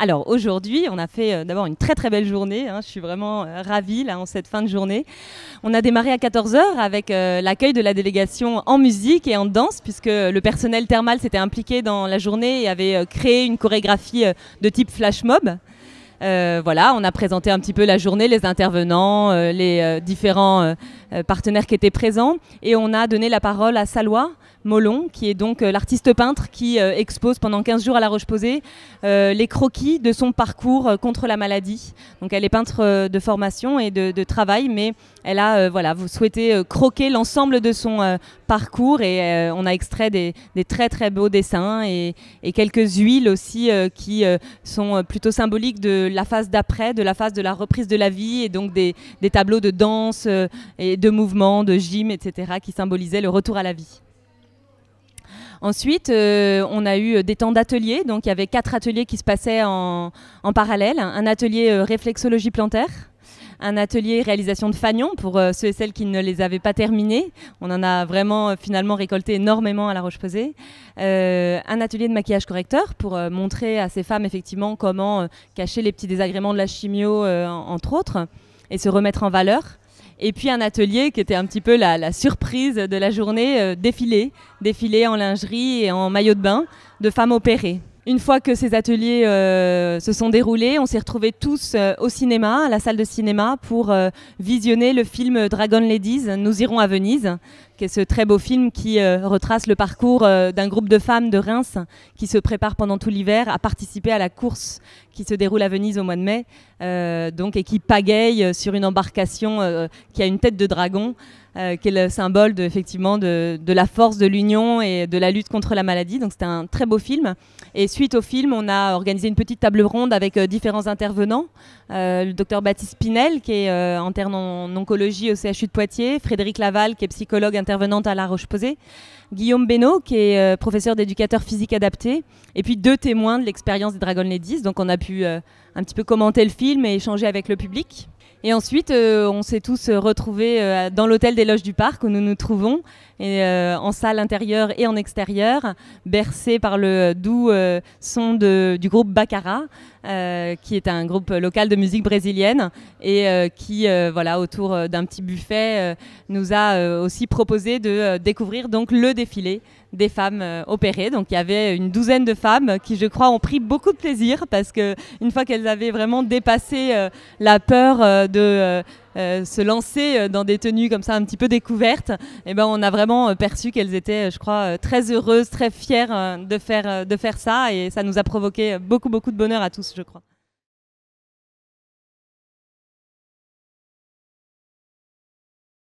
Alors aujourd'hui, on a fait d'abord une très très belle journée. Je suis vraiment ravie là, en cette fin de journée. On a démarré à 14 h avec l'accueil de la délégation en musique et en danse, puisque le personnel thermal s'était impliqué dans la journée et avait créé une chorégraphie de type flash mob. Voilà, on a présenté un petit peu la journée, les intervenants, les différents partenaires qui étaient présents, et on a donné la parole à Salwa Molon, qui est donc l'artiste peintre qui expose pendant 15 jours à La Roche-Posay les croquis de son parcours contre la maladie. Donc elle est peintre de formation et de travail, mais elle a souhaité croquer l'ensemble de son parcours, et on a extrait des très très beaux dessins et quelques huiles aussi qui sont plutôt symboliques de la phase d'après, de la phase de la reprise de la vie, et donc des tableaux de danse et de mouvements, de gym, etc. qui symbolisaient le retour à la vie. Ensuite, on a eu des temps d'ateliers. Donc, il y avait 4 ateliers qui se passaient en parallèle. Un atelier réflexologie plantaire, un atelier réalisation de fanions pour ceux et celles qui ne les avaient pas terminés. On en a vraiment finalement récolté énormément à La Roche-Posay. Un atelier de maquillage correcteur pour montrer à ces femmes effectivement comment cacher les petits désagréments de la chimio, entre autres, et se remettre en valeur. Et puis un atelier qui était un petit peu la surprise de la journée, défilé en lingerie et en maillot de bain de femmes opérées. Une fois que ces ateliers se sont déroulés, on s'est retrouvés tous au cinéma, à la salle de cinéma, pour visionner le film Dragon Ladies, Nous irons à Venise, qui est ce très beau film qui retrace le parcours d'un groupe de femmes de Reims qui se préparent pendant tout l'hiver à participer à la course qui se déroule à Venise au mois de mai, et qui pagaille sur une embarcation qui a une tête de dragon, qui est le symbole de la force de l'union et de la lutte contre la maladie. Donc c'était un très beau film. Et suite au film, on a organisé une petite table ronde avec différents intervenants. Le docteur Baptiste Pinel, qui est interne en oncologie au CHU de Poitiers, Frédéric Laval, qui est psychologue intervenante à La Roche-Posay, Guillaume Benoît, qui est professeur d'éducateur physique adapté, et puis 2 témoins de l'expérience des Dragon Ladies. Donc on a pu un petit peu commenter le film et échanger avec le public. Et ensuite, on s'est tous retrouvés dans l'hôtel des Loges du Parc où nous nous trouvons, et, en salle intérieure et en extérieure, bercés par le doux son du groupe Baccara, qui est un groupe local de musique brésilienne, et qui, autour d'un petit buffet, nous a aussi proposé de découvrir donc le défilé des femmes opérées. Donc il y avait une 12aine de femmes qui, je crois, ont pris beaucoup de plaisir, parce qu'une fois qu'elles avaient vraiment dépassé la peur de se lancer dans des tenues comme ça un petit peu découvertes, on a vraiment perçu qu'elles étaient, je crois, très heureuses, très fières de faire ça, et ça nous a provoqué beaucoup de bonheur à tous, je crois.